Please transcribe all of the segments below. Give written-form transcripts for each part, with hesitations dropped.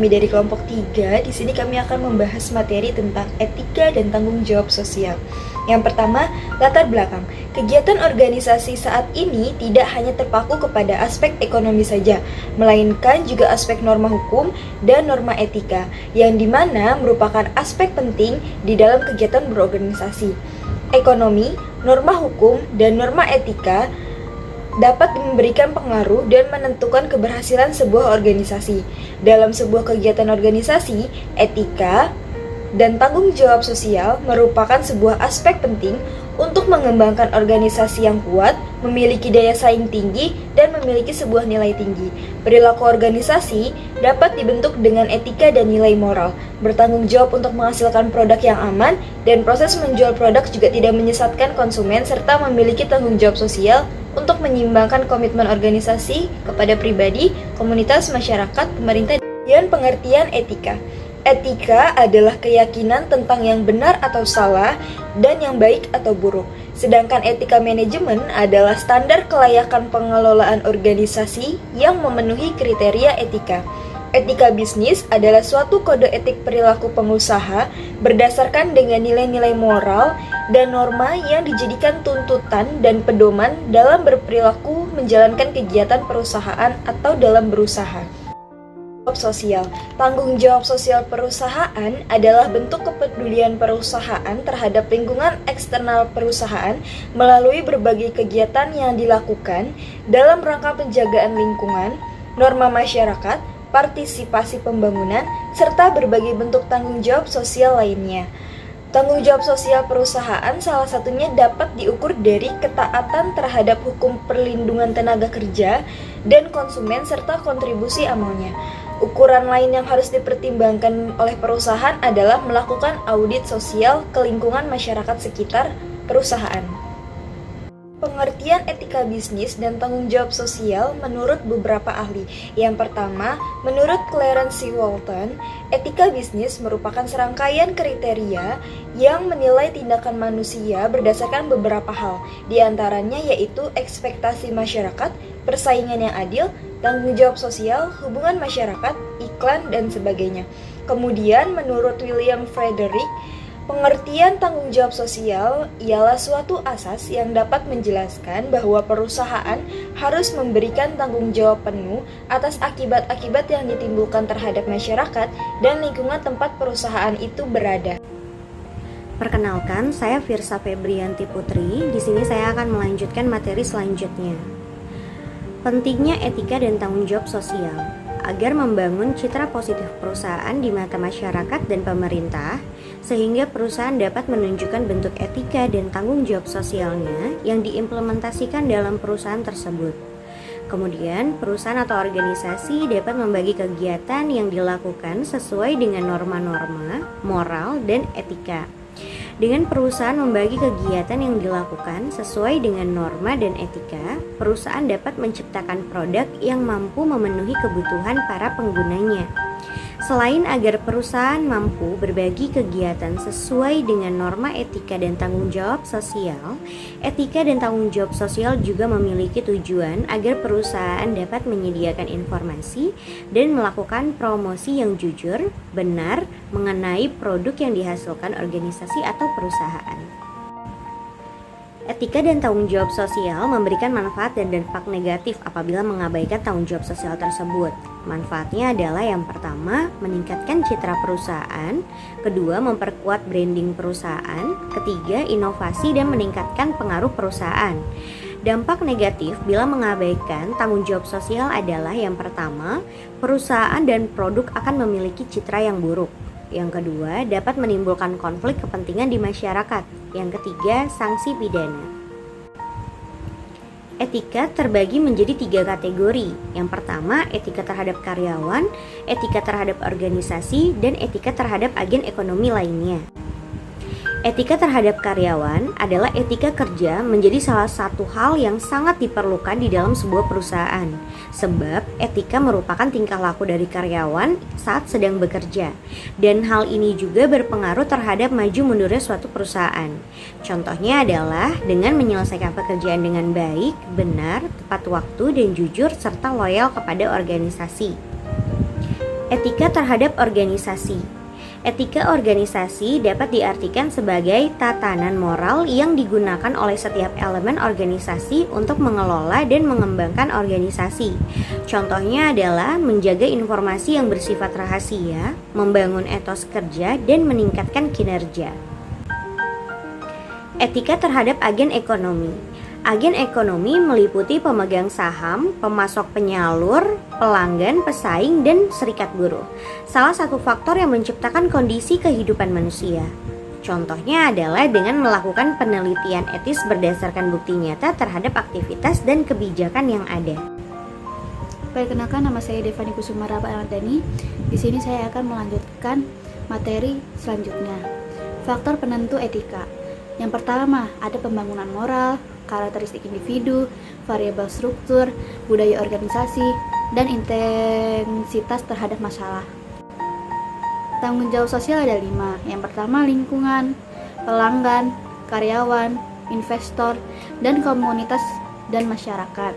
kami dari kelompok 3. Di sini kami akan membahas materi tentang etika dan tanggung jawab sosial. Yang pertama, latar belakang. Kegiatan organisasi saat ini tidak hanya terpaku kepada aspek ekonomi saja, melainkan juga aspek norma hukum dan norma etika, yang dimana merupakan aspek penting di dalam kegiatan berorganisasi. Ekonomi, norma hukum, dan norma etika dapat memberikan pengaruh dan menentukan keberhasilan sebuah organisasi. Dalam sebuah kegiatan organisasi, etika dan tanggung jawab sosial merupakan sebuah aspek penting untuk mengembangkan organisasi yang kuat, memiliki daya saing tinggi, dan memiliki sebuah nilai tinggi. Perilaku organisasi dapat dibentuk dengan etika dan nilai moral, bertanggung jawab untuk menghasilkan produk yang aman, dan proses menjual produk juga tidak menyesatkan konsumen, serta memiliki tanggung jawab sosial untuk menyeimbangkan komitmen organisasi kepada pribadi, komunitas, masyarakat, pemerintah, dan pengertian etika. Etika adalah keyakinan tentang yang benar atau salah dan yang baik atau buruk. Sedangkan etika manajemen adalah standar kelayakan pengelolaan organisasi yang memenuhi kriteria etika. Etika bisnis adalah suatu kode etik perilaku pengusaha berdasarkan dengan nilai-nilai moral dan norma yang dijadikan tuntutan dan pedoman dalam berperilaku menjalankan kegiatan perusahaan atau dalam berusaha. Sosial. Tanggung jawab sosial perusahaan adalah bentuk kepedulian perusahaan terhadap lingkungan eksternal perusahaan melalui berbagai kegiatan yang dilakukan dalam rangka penjagaan lingkungan, norma masyarakat, partisipasi pembangunan, serta berbagai bentuk tanggung jawab sosial lainnya. Tanggung jawab sosial perusahaan salah satunya dapat diukur dari ketaatan terhadap hukum perlindungan tenaga kerja dan konsumen serta kontribusi amalnya. Ukuran lain yang harus dipertimbangkan oleh perusahaan adalah melakukan audit sosial ke lingkungan masyarakat sekitar perusahaan. Pengertian etika bisnis dan tanggung jawab sosial menurut beberapa ahli. Yang pertama, menurut Clarence C. Walton, etika bisnis merupakan serangkaian kriteria yang menilai tindakan manusia berdasarkan beberapa hal, di antaranya yaitu ekspektasi masyarakat, persaingan yang adil, tanggung jawab sosial, hubungan masyarakat, iklan, dan sebagainya. Kemudian, menurut William Frederick, pengertian tanggung jawab sosial ialah suatu asas yang dapat menjelaskan bahwa perusahaan harus memberikan tanggung jawab penuh atas akibat-akibat yang ditimbulkan terhadap masyarakat dan lingkungan tempat perusahaan itu berada. Perkenalkan, saya Firsa Febrianti Putri. Di sini saya akan melanjutkan materi selanjutnya. Pentingnya etika dan tanggung jawab sosial agar membangun citra positif perusahaan di mata masyarakat dan pemerintah, sehingga perusahaan dapat menunjukkan bentuk etika dan tanggung jawab sosialnya yang diimplementasikan dalam perusahaan tersebut. Kemudian, perusahaan atau organisasi dapat membagi kegiatan yang dilakukan sesuai dengan norma-norma, moral, dan etika. Dengan perusahaan membagi kegiatan yang dilakukan sesuai dengan norma dan etika, perusahaan dapat menciptakan produk yang mampu memenuhi kebutuhan para penggunanya. Selain agar perusahaan mampu berbagi kegiatan sesuai dengan norma etika dan tanggung jawab sosial, etika dan tanggung jawab sosial juga memiliki tujuan agar perusahaan dapat menyediakan informasi dan melakukan promosi yang jujur, benar, mengenai produk yang dihasilkan organisasi atau perusahaan. Etika dan tanggung jawab sosial memberikan manfaat dan dampak negatif apabila mengabaikan tanggung jawab sosial tersebut. Manfaatnya adalah yang pertama, meningkatkan citra perusahaan, kedua, memperkuat branding perusahaan, ketiga, inovasi dan meningkatkan pengaruh perusahaan. Dampak negatif bila mengabaikan tanggung jawab sosial adalah yang pertama, perusahaan dan produk akan memiliki citra yang buruk. Yang kedua, dapat menimbulkan konflik kepentingan di masyarakat. Yang ketiga, sanksi pidana. Etika terbagi menjadi 3 kategori. Yang pertama, etika terhadap karyawan, etika terhadap organisasi, dan etika terhadap agen ekonomi lainnya. Etika terhadap karyawan adalah etika kerja menjadi salah satu hal yang sangat diperlukan di dalam sebuah perusahaan. Sebab etika merupakan tingkah laku dari karyawan saat sedang bekerja. Dan hal ini juga berpengaruh terhadap maju mundurnya suatu perusahaan. Contohnya adalah dengan menyelesaikan pekerjaan dengan baik, benar, tepat waktu, dan jujur serta loyal kepada organisasi. Etika terhadap organisasi. Etika organisasi dapat diartikan sebagai tatanan moral yang digunakan oleh setiap elemen organisasi untuk mengelola dan mengembangkan organisasi. Contohnya adalah menjaga informasi yang bersifat rahasia, membangun etos kerja, dan meningkatkan kinerja. Etika terhadap agen ekonomi. Agen ekonomi meliputi pemegang saham, pemasok penyalur, pelanggan, pesaing, dan serikat buruh. Salah satu faktor yang menciptakan kondisi kehidupan manusia. Contohnya adalah dengan melakukan penelitian etis berdasarkan bukti nyata terhadap aktivitas dan kebijakan yang ada. Perkenalkan, nama saya Devani Kusumara Ramadhani. Di sini saya akan melanjutkan materi selanjutnya. Faktor penentu etika. Yang pertama, ada pembangunan moral, karakteristik individu, variabel struktur, budaya organisasi, dan intensitas terhadap masalah. Tanggung jawab sosial ada 5. Yang pertama, lingkungan, pelanggan, karyawan, investor, dan komunitas dan masyarakat.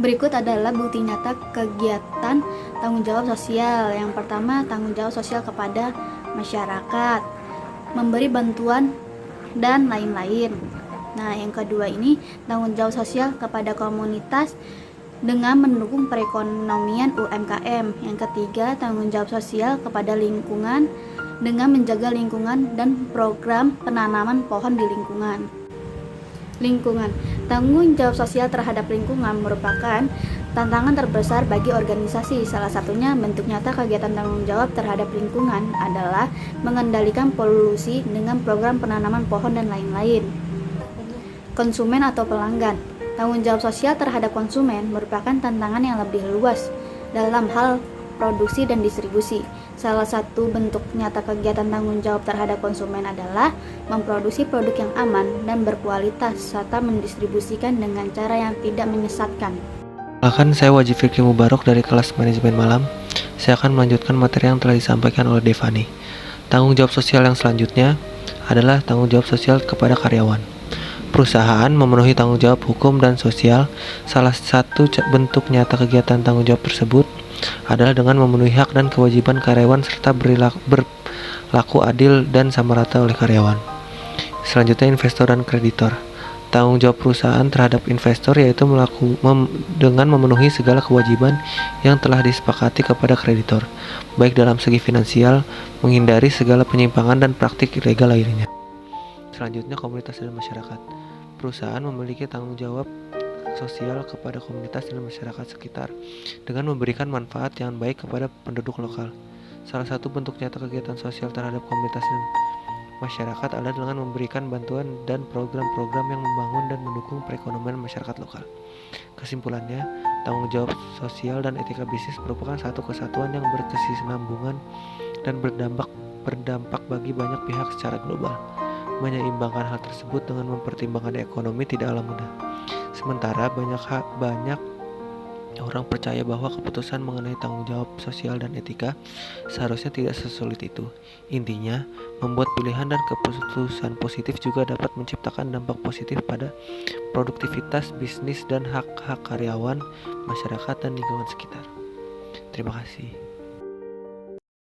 Berikut adalah bukti nyata kegiatan tanggung jawab sosial. Yang pertama, tanggung jawab sosial kepada masyarakat, memberi bantuan, dan lain-lain. Nah, yang kedua ini tanggung jawab sosial kepada komunitas dengan mendukung perekonomian UMKM. Yang ketiga, tanggung jawab sosial kepada lingkungan dengan menjaga lingkungan dan program penanaman pohon di lingkungan. Lingkungan. Tanggung jawab sosial terhadap lingkungan merupakan tantangan terbesar bagi organisasi. Salah satunya bentuk nyata kegiatan tanggung jawab terhadap lingkungan adalah mengendalikan polusi dengan program penanaman pohon dan lain-lain. Konsumen atau pelanggan. Tanggung jawab sosial terhadap konsumen merupakan tantangan yang lebih luas dalam hal produksi dan distribusi. Salah satu bentuk nyata kegiatan tanggung jawab terhadap konsumen adalah memproduksi produk yang aman dan berkualitas serta mendistribusikan dengan cara yang tidak menyesatkan. Perkenalkan, saya Wajib Fikri Mubarok dari kelas manajemen malam. Saya akan melanjutkan materi yang telah disampaikan oleh Devani. Tanggung jawab sosial yang selanjutnya adalah tanggung jawab sosial kepada karyawan. Perusahaan memenuhi tanggung jawab hukum dan sosial. Salah satu bentuk nyata kegiatan tanggung jawab tersebut adalah dengan memenuhi hak dan kewajiban karyawan serta berlaku adil dan sama rata oleh karyawan. Selanjutnya, investor dan kreditor. Tanggung jawab perusahaan terhadap investor yaitu dengan memenuhi segala kewajiban yang telah disepakati kepada kreditor, baik dalam segi finansial, menghindari segala penyimpangan dan praktik ilegal lainnya. Selanjutnya, komunitas dan masyarakat. Perusahaan memiliki tanggung jawab sosial kepada komunitas dan masyarakat sekitar dengan memberikan manfaat yang baik kepada penduduk lokal. Salah satu bentuk nyata kegiatan sosial terhadap komunitas dan masyarakat adalah dengan memberikan bantuan dan program-program yang membangun dan mendukung perekonomian masyarakat lokal. Kesimpulannya, tanggung jawab sosial dan etika bisnis merupakan satu kesatuan yang berkesinambungan dan berdampak bagi banyak pihak secara global. Menyeimbangkan hal tersebut dengan mempertimbangkan ekonomi tidaklah mudah. Sementara banyak orang percaya bahwa keputusan mengenai tanggung jawab sosial dan etika seharusnya tidak sesulit itu. Intinya, membuat pilihan dan keputusan positif juga dapat menciptakan dampak positif pada produktivitas bisnis dan hak-hak karyawan, masyarakat, dan lingkungan sekitar. Terima kasih.